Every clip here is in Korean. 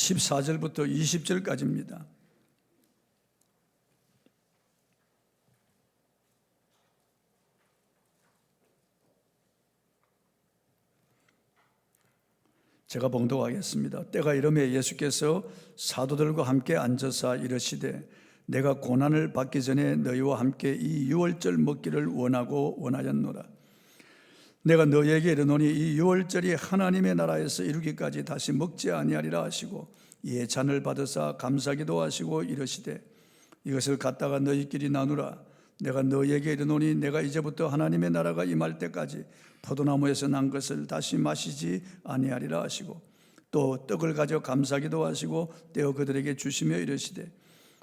14절부터 20절까지입니다. 제가 봉독하겠습니다. 때가 이르매 예수께서 사도들과 함께 앉으사 이르시되 내가 고난을 받기 전에 너희와 함께 이 유월절 먹기를 원하였노라. 내가 너희에게 이르노니 이 유월절이 하나님의 나라에서 이루기까지 다시 먹지 아니하리라 하시고 이에 잔을 받으사 감사기도 하시고 이르시되 이것을 갖다가 너희끼리 나누라. 내가 너희에게 이르노니 내가 이제부터 하나님의 나라가 임할 때까지 포도나무에서 난 것을 다시 마시지 아니하리라 하시고 또 떡을 가져 감사기도 하시고 떼어 그들에게 주시며 이르시되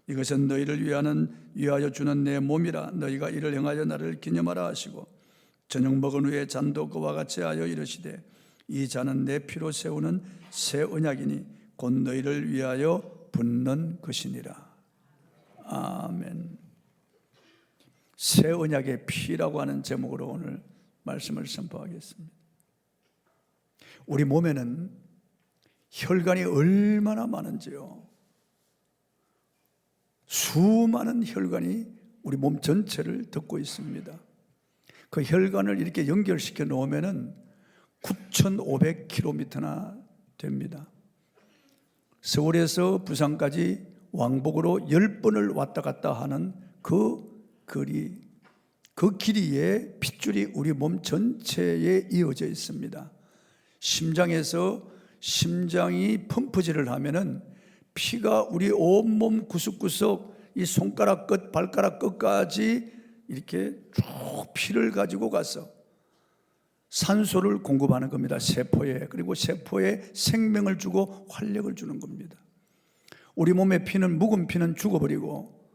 이것은 너희를 위하여 주는 내 몸이라. 너희가 이를 행하여 나를 기념하라 하시고 저녁 먹은 후에 잔도 그와 같이 하여 이르시되 이 잔은 내 피로 세우는 새 언약이니 곧 너희를 위하여 붓는 것이니라. 아멘. 새 언약의 피라고 하는 제목으로 오늘 말씀을 선포하겠습니다. 우리 몸에는 혈관이 얼마나 많은지요. 수많은 혈관이 우리 몸 전체를 덮고 있습니다. 그 혈관을 이렇게 연결시켜 놓으면 9,500km나 됩니다. 서울에서 부산까지 왕복으로 10번을 왔다 갔다 하는 그 길이의 핏줄이 우리 몸 전체에 이어져 있습니다. 심장이 펌프질을 하면은 피가 우리 온몸 구석구석 이 손가락 끝, 발가락 끝까지 이렇게 쭉 피를 가지고 가서 산소를 공급하는 겁니다. 세포에. 그리고 세포에 생명을 주고 활력을 주는 겁니다. 우리 몸의 피는, 묵은 피는 죽어버리고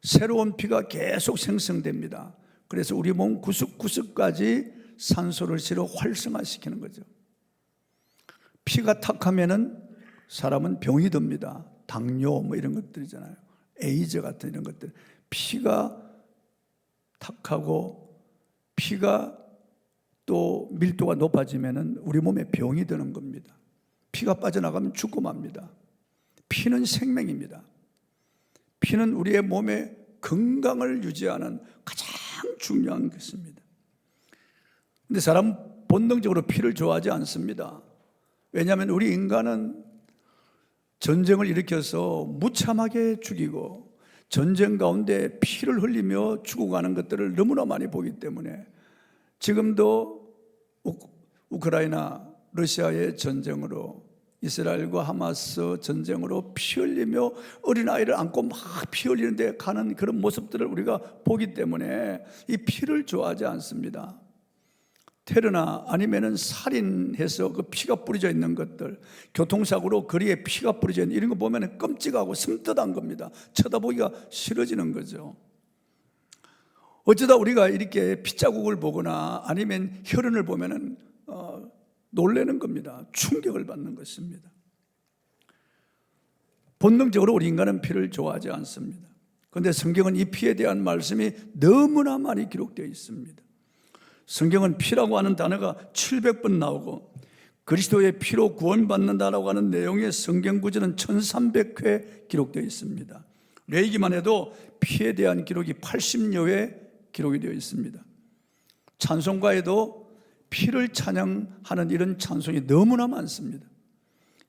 새로운 피가 계속 생성됩니다. 그래서 우리 몸 구석구석까지 산소를 실어 활성화시키는 거죠. 피가 탁하면은 사람은 병이 듭니다. 당뇨 뭐 이런 것들이잖아요. 에이즈 같은 이런 것들. 피가 탁하고 피가 또 밀도가 높아지면은 우리 몸에 병이 드는 겁니다. 피가 빠져나가면 죽고 맙니다. 피는 생명입니다. 피는 우리의 몸의 건강을 유지하는 가장 중요한 것입니다. 그런데 사람은 본능적으로 피를 좋아하지 않습니다. 왜냐하면 우리 인간은 전쟁을 일으켜서 무참하게 죽이고 전쟁 가운데 피를 흘리며 죽어가는 것들을 너무나 많이 보기 때문에 지금도 우크라이나 러시아의 전쟁으로 이스라엘과 하마스 전쟁으로 피 흘리며 어린아이를 안고 막 피 흘리는데 가는 그런 모습들을 우리가 보기 때문에 이 피를 좋아하지 않습니다. 테러나 아니면은 살인해서 그 피가 뿌려져 있는 것들, 교통사고로 거리에 피가 뿌려져 있는 이런 거 보면 끔찍하고 섬뜩한 겁니다. 쳐다보기가 싫어지는 거죠. 어쩌다 우리가 이렇게 피자국을 보거나 아니면 혈흔을 보면은 놀라는 겁니다. 충격을 받는 것입니다. 본능적으로 우리 인간은 피를 좋아하지 않습니다. 그런데 성경은 이 피에 대한 말씀이 너무나 많이 기록되어 있습니다. 성경은 피라고 하는 단어가 700번 나오고 그리스도의 피로 구원받는다라고 하는 내용의 성경 구절은 1300회 기록되어 있습니다. 레위기만 해도 피에 대한 기록이 80여 회 기록이 되어 있습니다. 찬송가에도 피를 찬양하는 이런 찬송이 너무나 많습니다.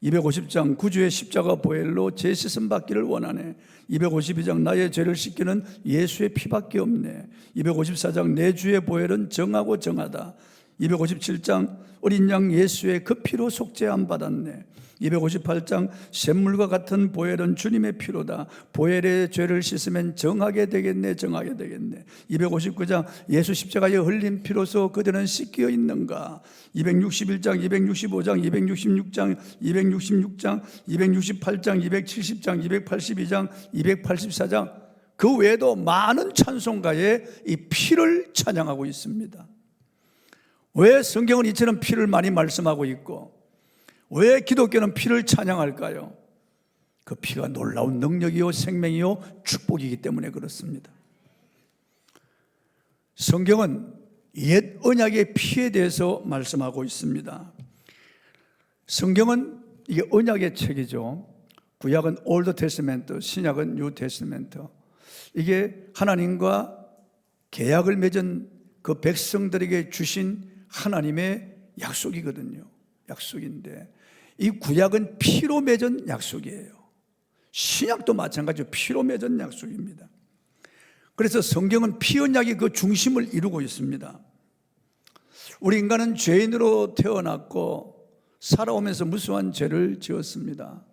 250장 구주의 십자가 보혈로 제 씻음 받기를 원하네. 252장 나의 죄를 씻기는 예수의 피밖에 없네. 254장 내 주의 보혈은 정하고 정하다. 257장 어린 양 예수의 그 피로 속죄함 받았네. 258장 샘물과 같은 보혈은 주님의 피로다. 보혈의 죄를 씻으면 정하게 되겠네. 259장 예수 십자가에 흘린 피로서 그들은 씻겨 있는가. 261장 265장 266장 268장 270장 282장 284장 그 외에도 많은 찬송가에 이 피를 찬양하고 있습니다. 왜 성경은 이처럼 피를 많이 말씀하고 있고 왜 기독교는 피를 찬양할까요? 그 피가 놀라운 능력이요 생명이요 축복이기 때문에 그렇습니다. 성경은 옛 언약의 피에 대해서 말씀하고 있습니다. 성경은 이게 언약의 책이죠. 구약은 올드 테스멘트, 신약은 뉴 테스멘트. 이게 하나님과 계약을 맺은 그 백성들에게 주신 하나님의 약속이거든요. 약속인데 이 구약은 피로 맺은 약속이에요. 신약도 마찬가지로 피로 맺은 약속입니다. 그래서 성경은 피 언약이 그 중심을 이루고 있습니다. 우리 인간은 죄인으로 태어났고 살아오면서 무수한 죄를 지었습니다.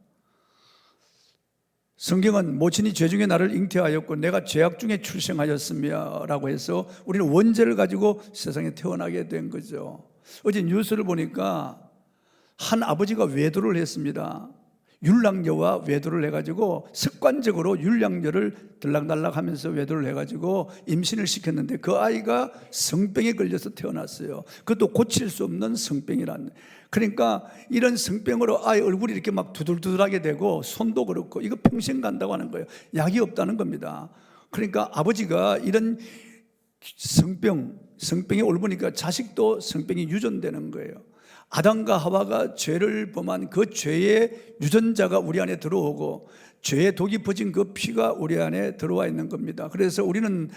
성경은 모친이 죄 중에 나를 잉태하였고 내가 죄악 중에 출생하였으며 라고 해서 우리는 원죄를 가지고 세상에 태어나게 된 거죠. 어제 뉴스를 보니까 한 아버지가 외도를 했습니다. 율랑녀와 외도를 해가지고 습관적으로 율랑녀를 들락날락 하면서 외도를 해가지고 임신을 시켰는데 그 아이가 성병에 걸려서 태어났어요. 그것도 고칠 수 없는 성병이란. 그러니까 이런 성병으로 아이 얼굴이 이렇게 막 두들두들하게 되고 손도 그렇고 이거 평생 간다고 하는 거예요. 약이 없다는 겁니다. 그러니까 아버지가 이런 성병에 옮으니까 자식도 성병이 유전되는 거예요. 아담과 하와가 죄를 범한 그 죄의 유전자가 우리 안에 들어오고 죄의 독이 퍼진 그 피가 우리 안에 들어와 있는 겁니다. 그래서 우리는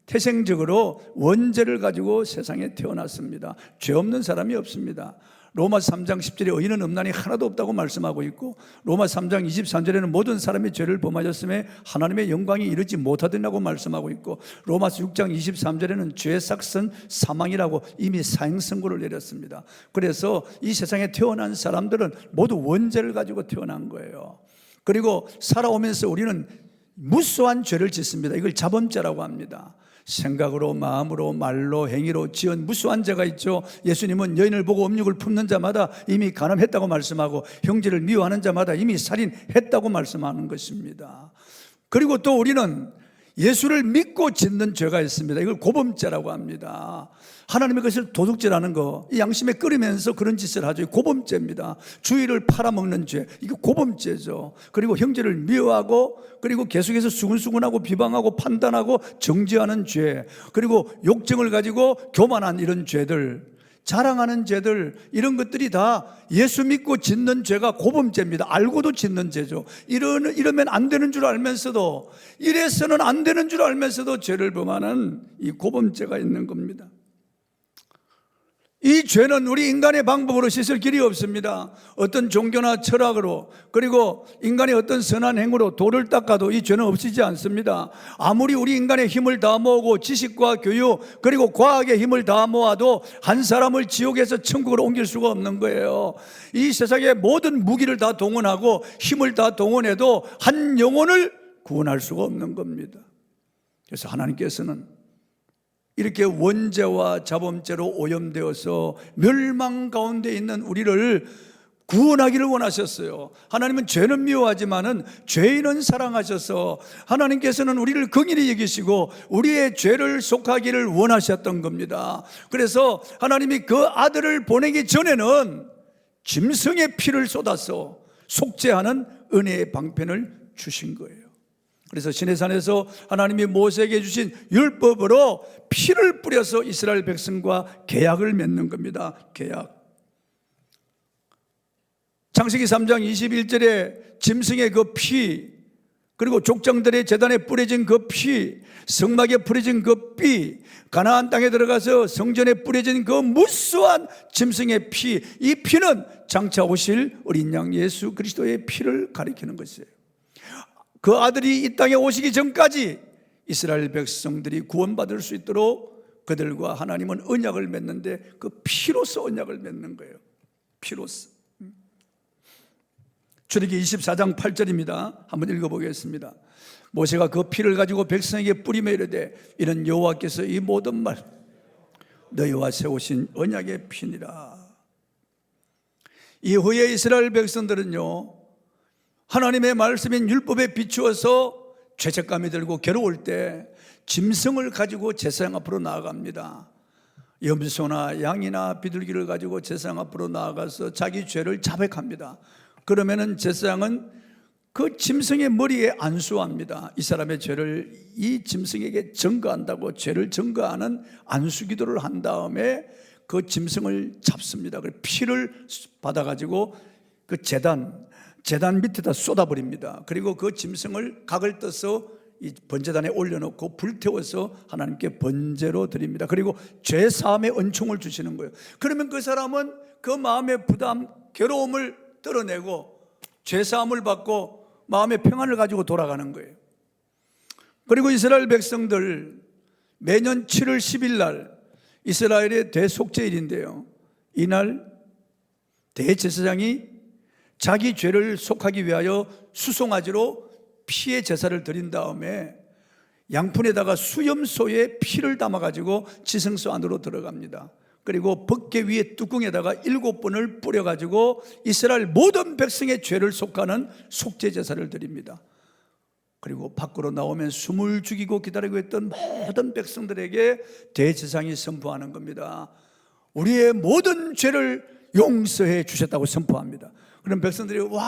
태생적으로 원죄를 가지고 세상에 태어났습니다. 죄 없는 사람이 없습니다. 로마서 3장 10절에 의인은 없나니 하나도 없다고 말씀하고 있고 로마서 3장 23절에는 모든 사람이 죄를 범하였음에 하나님의 영광이 이르지 못하더라고 말씀하고 있고 로마서 6장 23절에는 죄의 삭은 사망이라고 이미 사형 선고를 내렸습니다. 그래서 이 세상에 태어난 사람들은 모두 원죄를 가지고 태어난 거예요. 그리고 살아오면서 우리는 무수한 죄를 짓습니다. 이걸 자범죄라고 합니다. 생각으로, 마음으로, 말로, 행위로 지은 무수한 죄가 있죠. 예수님은 여인을 보고 음욕을 품는 자마다 이미 간음했다고 말씀하고 형제를 미워하는 자마다 이미 살인했다고 말씀하는 것입니다. 그리고 또 우리는 예수를 믿고 짓는 죄가 있습니다. 이걸 고범죄라고 합니다. 하나님의 것을 도둑질하는 거, 이 양심에 끓이면서 그런 짓을 하죠. 고범죄입니다. 주의를 팔아먹는 죄, 이거 고범죄죠. 그리고 형제를 미워하고 그리고 계속해서 수근수근하고 비방하고 판단하고 정죄하는 죄, 그리고 욕정을 가지고 교만한 이런 죄들, 자랑하는 죄들, 이런 것들이 다 예수 믿고 짓는 죄가 고범죄입니다. 알고도 짓는 죄죠. 이러면 안 되는 줄 알면서도, 이래서는 안 되는 줄 알면서도 죄를 범하는 이 고범죄가 있는 겁니다. 이 죄는 우리 인간의 방법으로 씻을 길이 없습니다. 어떤 종교나 철학으로, 그리고 인간의 어떤 선한 행위로 돌을 닦아도 이 죄는 없어지지 않습니다. 아무리 우리 인간의 힘을 다 모으고 지식과 교육 그리고 과학의 힘을 다 모아도 한 사람을 지옥에서 천국으로 옮길 수가 없는 거예요. 이 세상의 모든 무기를 다 동원하고 힘을 다 동원해도 한 영혼을 구원할 수가 없는 겁니다. 그래서 하나님께서는 이렇게 원죄와 자범죄로 오염되어서 멸망 가운데 있는 우리를 구원하기를 원하셨어요. 하나님은 죄는 미워하지만은 죄인은 사랑하셔서 하나님께서는 우리를 긍휼히 여기시고 우리의 죄를 속하기를 원하셨던 겁니다. 그래서 하나님이 그 아들을 보내기 전에는 짐승의 피를 쏟아서 속죄하는 은혜의 방편을 주신 거예요. 그래서 시내산에서 하나님이 모세에게 주신 율법으로 피를 뿌려서 이스라엘 백성과 계약을 맺는 겁니다. 계약. 창세기 3장 21절에 짐승의 그 피, 그리고 족장들의 제단에 뿌려진 그 피, 성막에 뿌려진 그 피, 가나안 땅에 들어가서 성전에 뿌려진 그 무수한 짐승의 피, 이 피는 장차 오실 어린 양 예수 그리스도의 피를 가리키는 것이에요. 그 아들이 이 땅에 오시기 전까지 이스라엘 백성들이 구원받을 수 있도록 그들과 하나님은 언약을 맺는데 그 피로서 언약을 맺는 거예요. 피로서. 출애굽기 24장 8절입니다. 한번 읽어보겠습니다. 모세가 그 피를 가지고 백성에게 뿌리며 이르되 이는 여호와께서 이 모든 말 너희와 세우신 언약의 피니라. 이후에 이스라엘 백성들은요, 하나님의 말씀인 율법에 비추어서 죄책감이 들고 괴로울 때 짐승을 가지고 제사장 앞으로 나아갑니다. 염소나 양이나 비둘기를 가지고 제사장 앞으로 나아가서 자기 죄를 자백합니다. 그러면은 제사장은 그 짐승의 머리에 안수합니다. 이 사람의 죄를 이 짐승에게 전가한다고 죄를 전가하는 안수기도를 한 다음에 그 짐승을 잡습니다. 피를 받아가지고 그 제단 밑에다 쏟아버립니다. 그리고 그 짐승을 각을 떠서 이 번제단에 올려놓고 불태워서 하나님께 번제로 드립니다. 그리고 죄사함의 은총을 주시는 거예요. 그러면 그 사람은 그 마음의 부담, 괴로움을 떨어내고 죄사함을 받고 마음의 평안을 가지고 돌아가는 거예요. 그리고 이스라엘 백성들 매년 7월 10일 날 이스라엘의 대속죄일인데요, 이날 대제사장이 자기 죄를 속하기 위하여 수송아지로 피의 제사를 드린 다음에 양푼에다가 수염소에 피를 담아가지고 지성소 안으로 들어갑니다. 그리고 벗개 위에 뚜껑에다가 7번을 뿌려가지고 이스라엘 모든 백성의 죄를 속하는 속죄 제사를 드립니다. 그리고 밖으로 나오면 숨을 죽이고 기다리고 있던 모든 백성들에게 대제사장이 선포하는 겁니다. 우리의 모든 죄를 용서해 주셨다고 선포합니다. 그럼 백성들이 와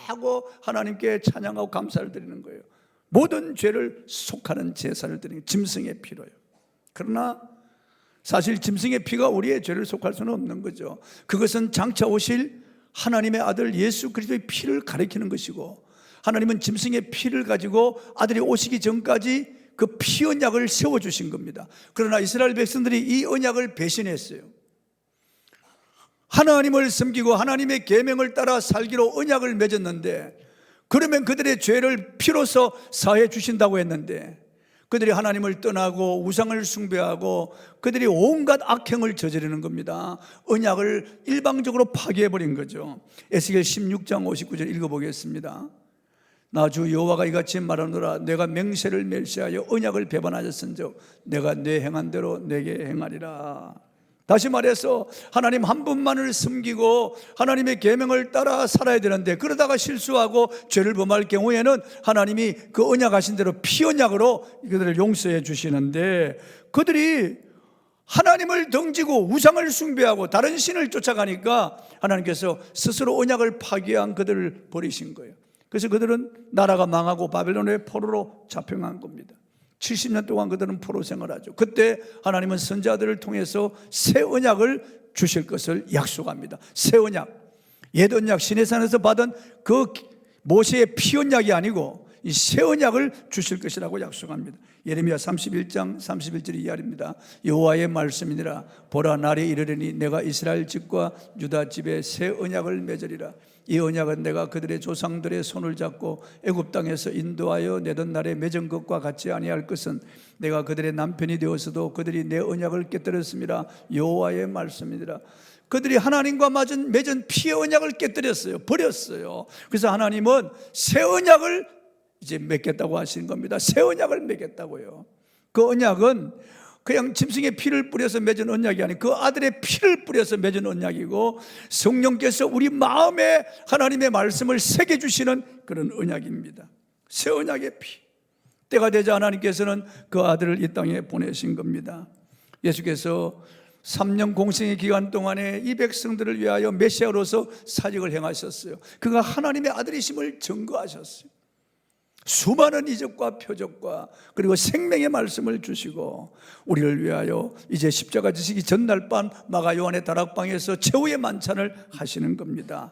하고 하나님께 찬양하고 감사를 드리는 거예요. 모든 죄를 속하는 제사를 드리는 짐승의 피로요. 그러나 사실 짐승의 피가 우리의 죄를 속할 수는 없는 거죠. 그것은 장차 오실 하나님의 아들 예수 그리스도의 피를 가리키는 것이고, 하나님은 짐승의 피를 가지고 아들이 오시기 전까지 그 피 언약을 세워주신 겁니다. 그러나 이스라엘 백성들이 이 언약을 배신했어요. 하나님을 섬기고 하나님의 계명을 따라 살기로 언약을 맺었는데, 그러면 그들의 죄를 피로서 사해 주신다고 했는데, 그들이 하나님을 떠나고 우상을 숭배하고 그들이 온갖 악행을 저지르는 겁니다. 언약을 일방적으로 파괴해버린 거죠. 에스겔 16장 59절 읽어보겠습니다. 나 주 여호와가 이같이 말하노라. 내가 맹세를 멸시하여 언약을 배반하였은즉 내가 내 행한 대로 내게 행하리라. 다시 말해서 하나님 한 분만을 섬기고 하나님의 계명을 따라 살아야 되는데, 그러다가 실수하고 죄를 범할 경우에는 하나님이 그 언약하신 대로 피 언약으로 그들을 용서해 주시는데, 그들이 하나님을 등지고 우상을 숭배하고 다른 신을 쫓아가니까 하나님께서 스스로 언약을 파괴한 그들을 버리신 거예요. 그래서 그들은 나라가 망하고 바벨론의 포로로 잡혀간 겁니다. 70년 동안 그들은 포로 생활하죠. 그때 하나님은 선지자들을 통해서 새 언약을 주실 것을 약속합니다. 새 언약, 옛 언약 시내산에서 받은 그 모세의 피 언약이 아니고 이 새 언약을 주실 것이라고 약속합니다. 예레미야 31장 31절이 이하입니다. 여호와의 말씀이니라. 보라, 날이 이르리니 내가 이스라엘 집과 유다 집에 새 언약을 맺으리라. 이 언약은 내가 그들의 조상들의 손을 잡고 애굽 땅에서 인도하여 내던 날에 맺은 것과 같이 아니할 것은 내가 그들의 남편이 되어서도 그들이 내 언약을 깨뜨렸습니다. 여호와의 말씀이니라. 그들이 하나님과 맺은 피의 언약을 깨뜨렸어요. 버렸어요. 그래서 하나님은 새 언약을 이제 맺겠다고 하시는 겁니다. 새 언약을 맺겠다고요. 그 언약은 그냥 짐승의 피를 뿌려서 맺은 언약이 아니고 그 아들의 피를 뿌려서 맺은 언약이고, 성령께서 우리 마음에 하나님의 말씀을 새겨주시는 그런 언약입니다. 새 언약의 피. 때가 되자 하나님께서는 그 아들을 이 땅에 보내신 겁니다. 예수께서 3년 공생의 기간 동안에 이 백성들을 위하여 메시아로서 사직을 행하셨어요. 그가 하나님의 아들이심을 증거하셨어요. 수많은 이적과 표적과 그리고 생명의 말씀을 주시고 우리를 위하여 이제 십자가 지시기 전날 밤 마가 요한의 다락방에서 최후의 만찬을 하시는 겁니다.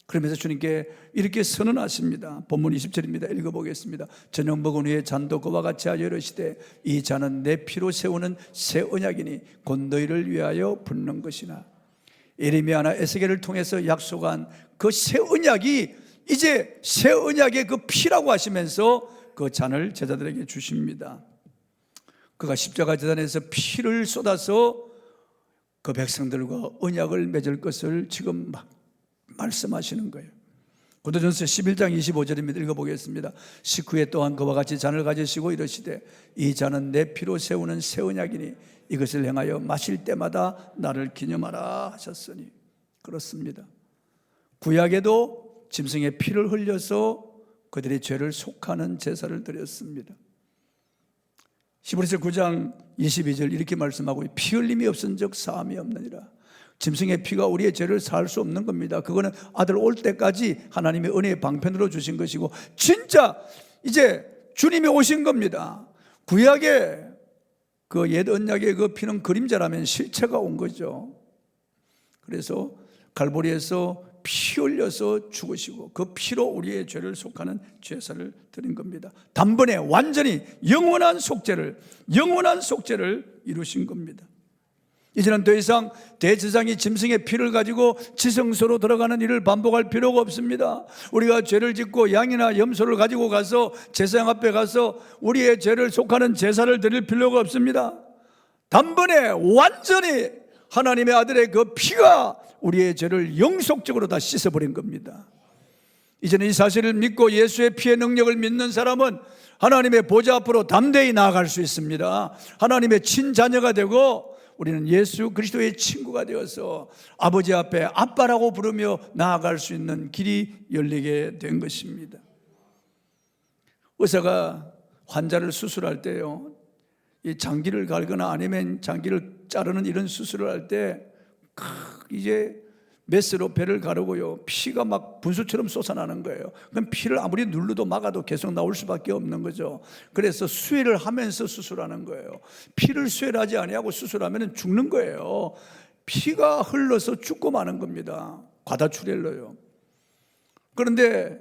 그러면서 주님께 이렇게 선언하십니다. 본문 20절입니다. 읽어보겠습니다. 저녁 먹은 후에 잔도 그와 같이 하여 이르시되 이 잔은 내 피로 세우는 새 언약이니 곧 너희를 위하여 붓는 것이나. 예레미야나 에스겔을 통해서 약속한 그 새 언약이 이제 새 언약의 그 피라고 하시면서 그 잔을 제자들에게 주십니다. 그가 십자가 제단에서 피를 쏟아서 그 백성들과 언약을 맺을 것을 지금 막 말씀하시는 거예요. 고린도전서 11장 25절입니다. 읽어보겠습니다. 식후에 또한 그와 같이 잔을 가지시고 이르시되 이 잔은 내 피로 세우는 새 언약이니 이것을 행하여 마실 때마다 나를 기념하라 하셨으니. 그렇습니다. 구약에도 짐승의 피를 흘려서 그들의 죄를 속하는 제사를 드렸습니다. 히브리서 9장 22절 이렇게 말씀하고 피 흘림이 없은즉 사함이 없느니라. 짐승의 피가 우리의 죄를 사할 수 없는 겁니다. 그거는 아들 올 때까지 하나님의 은혜의 방편으로 주신 것이고 진짜 이제 주님이 오신 겁니다. 구약의 그 옛 언약의 그 피는 그림자라면 실체가 온 거죠. 그래서 갈보리에서 피 흘려서 죽으시고 그 피로 우리의 죄를 속하는 제사를 드린 겁니다. 단번에 완전히 영원한 속죄를 이루신 겁니다. 이제는 더 이상 대제사장이 짐승의 피를 가지고 지성소로 들어가는 일을 반복할 필요가 없습니다. 우리가 죄를 짓고 양이나 염소를 가지고 가서 제사장 앞에 가서 우리의 죄를 속하는 제사를 드릴 필요가 없습니다. 단번에 완전히 하나님의 아들의 그 피가 우리의 죄를 영속적으로 다 씻어버린 겁니다. 이제는 이 사실을 믿고 예수의 피의 능력을 믿는 사람은 하나님의 보좌 앞으로 담대히 나아갈 수 있습니다. 하나님의 친자녀가 되고 우리는 예수 그리스도의 친구가 되어서 아버지 앞에 아빠라고 부르며 나아갈 수 있는 길이 열리게 된 것입니다. 의사가 환자를 수술할 때요, 이 장기를 갈거나 아니면 장기를 자르는 이런 수술을 할 때 이제 메스로 배를 가르고요, 피가 막 분수처럼 쏟아나는 거예요. 그럼 피를 아무리 눌러도 막아도 계속 나올 수밖에 없는 거죠. 그래서 수혈을 하면서 수술하는 거예요. 피를 수혈하지 아니하고 수술하면 죽는 거예요. 피가 흘러서 죽고 마는 겁니다. 과다출혈로요. 그런데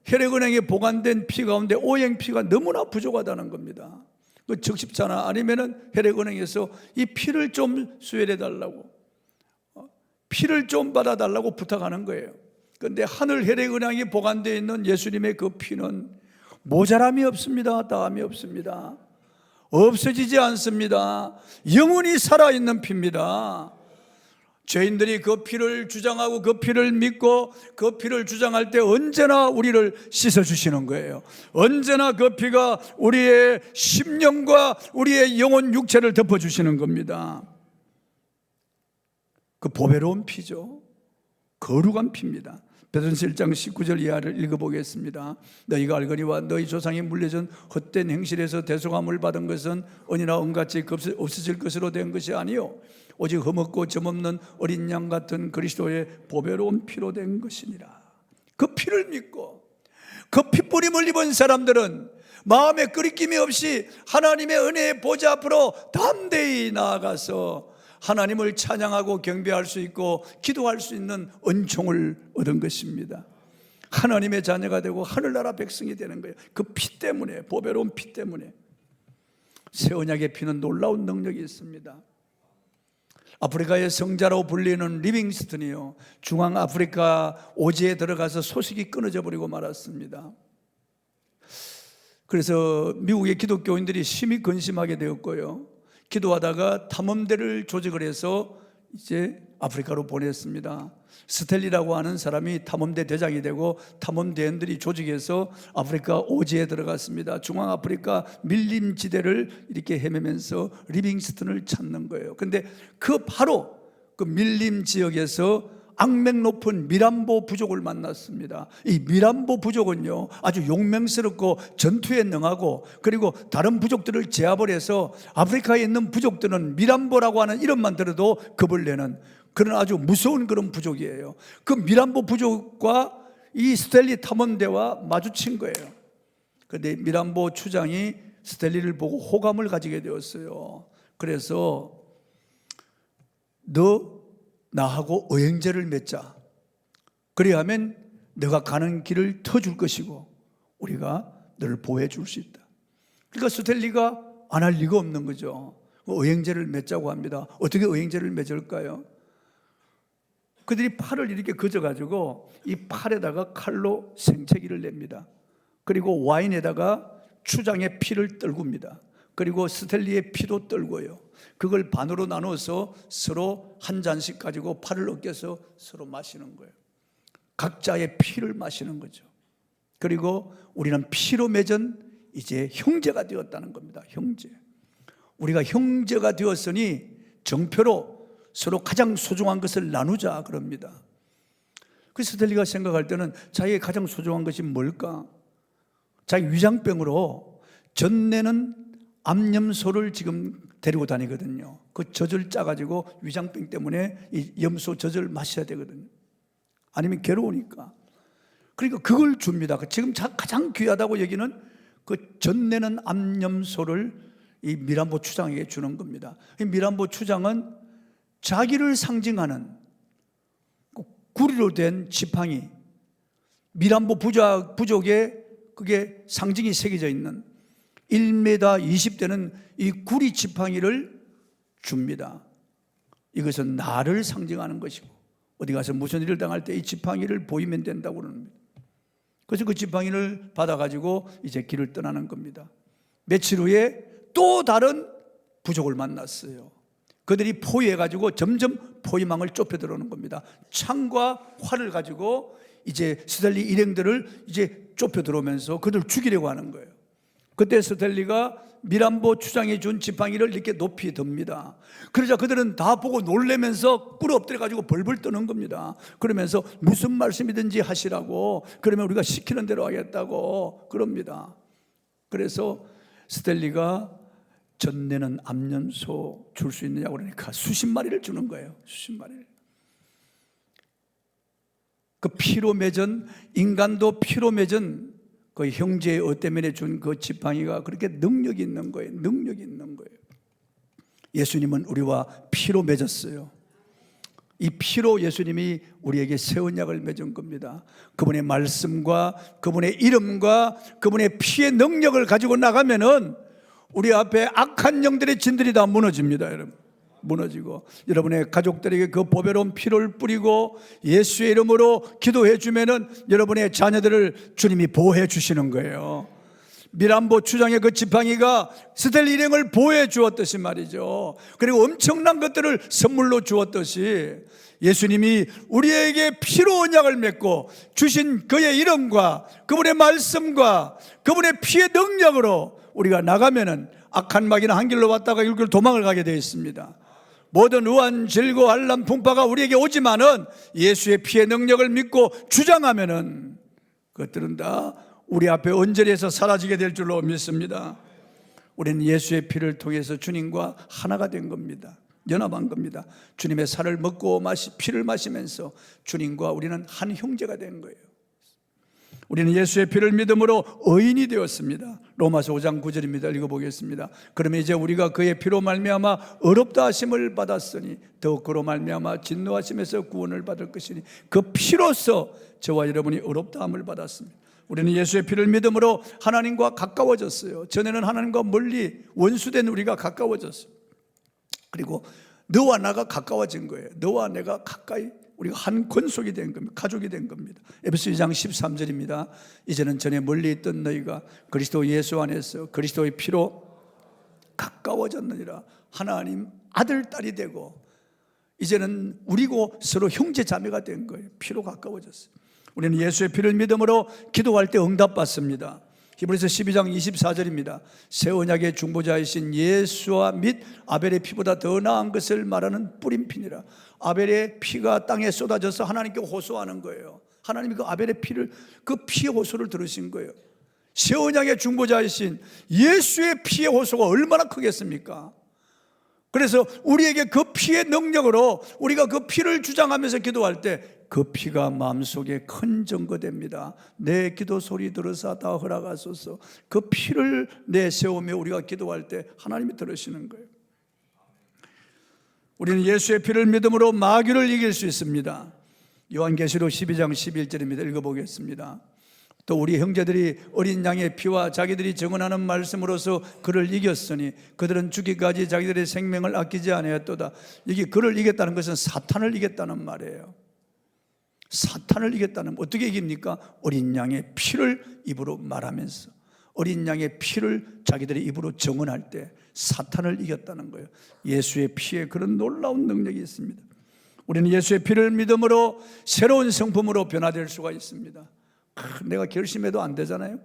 혈액은행에 보관된 피 가운데 O형피가 너무나 부족하다는 겁니다. 그 적십자나 아니면은 혈액은행에서 이 피를 좀 수혈해 달라고, 피를 좀 받아달라고 부탁하는 거예요. 그런데 하늘 혈액은행이 보관되어 있는 예수님의 그 피는 모자람이 없습니다. 다함이 없습니다. 없어지지 않습니다. 영원히 살아있는 피입니다. 죄인들이 그 피를 주장하고 그 피를 믿고 그 피를 주장할 때 언제나 우리를 씻어주시는 거예요. 언제나 그 피가 우리의 심령과 우리의 영혼 육체를 덮어주시는 겁니다. 그 보배로운 피죠. 거룩한 피입니다. 베드로전서 1장 19절 이하를 읽어보겠습니다. 너희가 알거니와 너희 조상이 물려준 헛된 행실에서 대속함을 받은 것은 언이나 은같이 없어질 것으로 된 것이 아니요 오직 흠없고 점없는 어린 양 같은 그리스도의 보배로운 피로 된 것이니라. 그 피를 믿고 그 핏부림을 입은 사람들은 마음에 끄리낌이 없이 하나님의 은혜의 보좌 앞으로 담대히 나아가서 하나님을 찬양하고 경배할 수 있고 기도할 수 있는 은총을 얻은 것입니다. 하나님의 자녀가 되고 하늘나라 백성이 되는 거예요. 그 피 때문에, 보배로운 피 때문에. 새 언약의 피는 놀라운 능력이 있습니다. 아프리카의 성자로 불리는 리빙스턴이요, 중앙아프리카 오지에 들어가서 소식이 끊어져 버리고 말았습니다. 그래서 미국의 기독교인들이 심히 근심하게 되었고요, 기도하다가 탐험대를 조직을 해서 이제 아프리카로 보냈습니다. 스텔리라고 하는 사람이 탐험대 대장이 되고 탐험대원들이 조직해서 아프리카 오지에 들어갔습니다. 중앙아프리카 밀림지대를 이렇게 헤매면서 리빙스턴을 찾는 거예요. 그런데 그 바로 그 밀림 지역에서 악명 높은 미람보 부족을 만났습니다. 이 미람보 부족은요, 아주 용맹스럽고 전투에 능하고 그리고 다른 부족들을 제압을 해서 아프리카에 있는 부족들은 미람보라고 하는 이름만 들어도 겁을 내는 그런 아주 무서운 그런 부족이에요. 그 미람보 부족과 이 스텔리 탐험대와 마주친 거예요. 그런데 미람보 추장이 스텔리를 보고 호감을 가지게 되었어요. 그래서 너 나하고 의행제를 맺자. 그래야하면 너가 가는 길을 터줄 것이고 우리가 너를 보호해 줄 수 있다. 그러니까 스텔리가 안 할 리가 없는 거죠. 의행제를 맺자고 합니다. 어떻게 의행제를 맺을까요? 그들이 팔을 이렇게 그어가지고 이 팔에다가 칼로 생채기를 냅니다. 그리고 와인에다가 추장의 피를 떨굽니다. 그리고 스텔리의 피도 떨고요. 그걸 반으로 나눠서 서로 한 잔씩 가지고 팔을 엉켜서 서로 마시는 거예요. 각자의 피를 마시는 거죠. 그리고 우리는 피로 맺은 이제 형제가 되었다는 겁니다. 형제. 우리가 형제가 되었으니 정표로 서로 가장 소중한 것을 나누자 그럽니다. 그 스텔리가 생각할 때는 자기의 가장 소중한 것이 뭘까? 자기 위장병으로 젖내는 암염소를 지금 데리고 다니거든요. 그 젖을 짜가지고 위장병 때문에 이 염소 젖을 마셔야 되거든요. 아니면 괴로우니까. 그러니까 그걸 줍니다. 지금 가장 귀하다고 여기는 그 젖내는 암염소를 이 미람보 추장에게 주는 겁니다. 이 미람보 추장은 자기를 상징하는 구리로 된 지팡이, 미란보 부족의 그게 상징이 새겨져 있는 1m 20되는 이 구리 지팡이를 줍니다. 이것은 나를 상징하는 것이고, 어디 가서 무슨 일을 당할 때 이 지팡이를 보이면 된다고 그럽니다. 그래서 그 지팡이를 받아가지고 이제 길을 떠나는 겁니다. 며칠 후에 또 다른 부족을 만났어요. 그들이 포위해가지고 점점 포위망을 좁혀 들어오는 겁니다. 창과 활을 가지고 이제 스텔리 일행들을 이제 좁혀 들어오면서 그들을 죽이려고 하는 거예요. 그때 스텔리가 미란보 추장이 준 지팡이를 이렇게 높이 듭니다. 그러자 그들은 다 보고 놀래면서 꿇어 엎드려가지고 벌벌 떠는 겁니다. 그러면서 무슨 말씀이든지 하시라고, 그러면 우리가 시키는 대로 하겠다고 그럽니다. 그래서 스텔리가 전내는 암염소 줄 수 있느냐고 그러니까 수십 마리를 주는 거예요. 수십 마리를. 그 피로 맺은, 인간도 피로 맺은 그 형제의 어 때문에 준 그 지팡이가 그렇게 능력이 있는 거예요. 능력이 있는 거예요. 예수님은 우리와 피로 맺었어요. 이 피로 예수님이 우리에게 새 언약을 맺은 겁니다. 그분의 말씀과 그분의 이름과 그분의 피의 능력을 가지고 나가면은 우리 앞에 악한 영들의 진들이 다 무너집니다. 여러분, 무너지고 여러분의 가족들에게 그 보배로운 피를 뿌리고 예수의 이름으로 기도해 주면은 여러분의 자녀들을 주님이 보호해 주시는 거예요. 미란보 추장의 그 지팡이가 스텔리 일행을 보호해 주었듯이 말이죠. 그리고 엄청난 것들을 선물로 주었듯이 예수님이 우리에게 피로 언약을 맺고 주신 그의 이름과 그분의 말씀과 그분의 피의 능력으로 우리가 나가면은 악한 마귀는 한 길로 왔다가 일길로 도망을 가게 되어 있습니다. 모든 우한, 질고, 환난, 풍파가 우리에게 오지만은 예수의 피의 능력을 믿고 주장하면은 그것들은 다 우리 앞에 언저리에서 사라지게 될 줄로 믿습니다. 우리는 예수의 피를 통해서 주님과 하나가 된 겁니다. 연합한 겁니다. 주님의 살을 먹고 피를 마시면서 주님과 우리는 한 형제가 된 거예요. 우리는 예수의 피를 믿음으로 의인이 되었습니다. 로마서 5장 9절입니다. 읽어보겠습니다. 그러면 이제 우리가 그의 피로 말미암아 의롭다 하심을 받았으니 더욱 그로 말미암아 진노하심에서 구원을 받을 것이니 그 피로써 저와 여러분이 의롭다함을 받았습니다. 우리는 예수의 피를 믿음으로 하나님과 가까워졌어요. 전에는 하나님과 멀리 원수된 우리가 가까워졌어요. 그리고 너와 나가 가까워진 거예요. 너와 내가 가까이 우리가 한 권속이 된 겁니다. 가족이 된 겁니다. 에베소 2장 13절입니다. 이제는 전에 멀리 있던 너희가 그리스도 예수 안에서 그리스도의 피로 가까워졌느니라. 하나님 아들 딸이 되고 이제는 우리고 서로 형제 자매가 된 거예요. 피로 가까워졌어요. 우리는 예수의 피를 믿음으로 기도할 때 응답받습니다. 히브리서 12장 24절입니다. 새 언약의 중보자이신 예수와 및 아벨의 피보다 더 나은 것을 말하는 뿌린 피니라. 아벨의 피가 땅에 쏟아져서 하나님께 호소하는 거예요. 하나님이 그 아벨의 피를, 그 피의 호소를 들으신 거예요. 새 언약의 중보자이신 예수의 피의 호소가 얼마나 크겠습니까? 그래서 우리에게 그 피의 능력으로 우리가 그 피를 주장하면서 기도할 때 그 피가 마음속에 큰 증거됩니다. 내 기도 소리 들으사 다 허락하소서. 그 피를 내세우며 우리가 기도할 때 하나님이 들으시는 거예요. 우리는 예수의 피를 믿음으로 마귀를 이길 수 있습니다. 요한계시록 12장 11절입니다. 읽어보겠습니다. 또 우리 형제들이 어린 양의 피와 자기들이 증언하는 말씀으로서 그를 이겼으니 그들은 죽기까지 자기들의 생명을 아끼지 아니하였도다. 이게 그를 이겼다는 것은 사탄을 이겼다는 말이에요. 사탄을 이겼다는, 어떻게 이깁니까? 어린 양의 피를 입으로 말하면서, 어린 양의 피를 자기들의 입으로 증언할 때 사탄을 이겼다는 거예요. 예수의 피에 그런 놀라운 능력이 있습니다. 우리는 예수의 피를 믿음으로 새로운 성품으로 변화될 수가 있습니다. 내가 결심해도 안 되잖아요.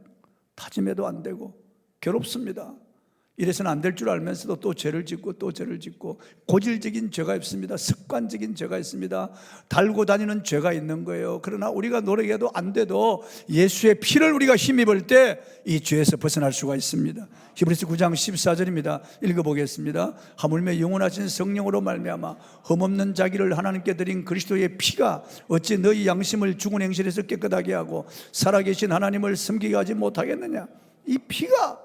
다짐해도 안 되고 괴롭습니다. 이래서는 안 될 줄 알면서도 또 죄를 짓고 또 죄를 짓고, 고질적인 죄가 있습니다. 습관적인 죄가 있습니다. 달고 다니는 죄가 있는 거예요. 그러나 우리가 노력해도 안 돼도 예수의 피를 우리가 힘입을 때 이 죄에서 벗어날 수가 있습니다. 히브리서 9장 14절입니다. 읽어보겠습니다. 하물며 영원하신 성령으로 말미암아 흠없는 자기를 하나님께 드린 그리스도의 피가 어찌 너희 양심을 죽은 행실에서 깨끗하게 하고 살아계신 하나님을 섬기게 하지 못하겠느냐. 이 피가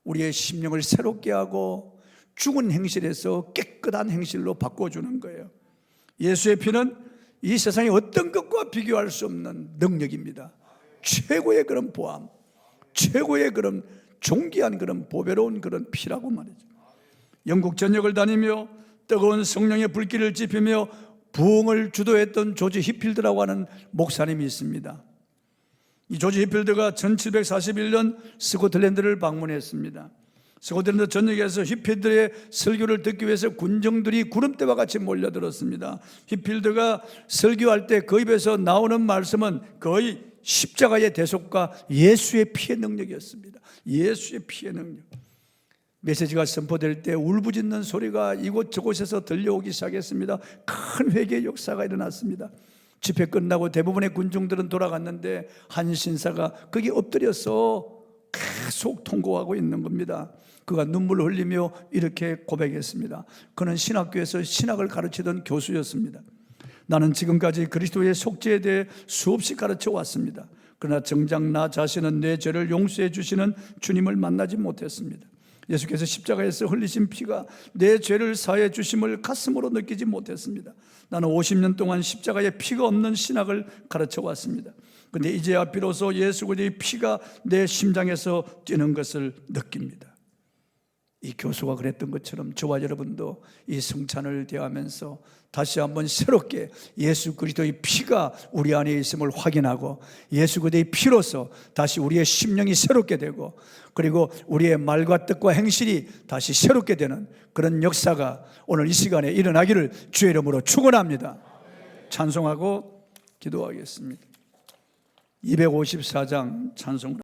우리의 심령을 새롭게 하고 죽은 행실에서 깨끗한 행실로 바꿔주는 거예요. 예수의 피는 이 세상의 어떤 것과 비교할 수 없는 능력입니다. 최고의 그런 보암, 최고의 그런 존귀한 그런 보배로운 그런 피라고 말이죠. 영국 전역을 다니며 뜨거운 성령의 불길을 지피며 부흥을 주도했던 조지 히필드라고 하는 목사님이 있습니다. 이 조지 히필드가 1741년 스코틀랜드를 방문했습니다. 스코틀랜드 전역에서 히필드의 설교를 듣기 위해서 군정들이 구름대와 같이 몰려들었습니다. 히필드가 설교할 때 그 입에서 나오는 말씀은 거의 십자가의 대속과 예수의 피의 능력이었습니다. 예수의 피의 능력. 메시지가 선포될 때 울부짖는 소리가 이곳저곳에서 들려오기 시작했습니다. 큰 회개의 역사가 일어났습니다. 집회 끝나고 대부분의 군중들은 돌아갔는데 한 신사가 거기 엎드려서 계속 통곡하고 있는 겁니다. 그가 눈물을 흘리며 이렇게 고백했습니다. 그는 신학교에서 신학을 가르치던 교수였습니다. 나는 지금까지 그리스도의 속죄에 대해 수없이 가르쳐 왔습니다. 그러나 정작 나 자신은 내 죄를 용서해 주시는 주님을 만나지 못했습니다. 예수께서 십자가에서 흘리신 피가 내 죄를 사해 주심을 가슴으로 느끼지 못했습니다. 나는 50년 동안 십자가에 피가 없는 신학을 가르쳐 왔습니다. 그런데 이제야 비로소 예수 그리스도의 피가 내 심장에서 뛰는 것을 느낍니다. 이 교수가 그랬던 것처럼 저와 여러분도 이 성찬을 대하면서 다시 한번 새롭게 예수 그리스도의 피가 우리 안에 있음을 확인하고 예수 그리스도의 피로서 다시 우리의 심령이 새롭게 되고 그리고 우리의 말과 뜻과 행실이 다시 새롭게 되는 그런 역사가 오늘 이 시간에 일어나기를 주의 이름으로 축원합니다. 찬송하고 기도하겠습니다. 254장 찬송을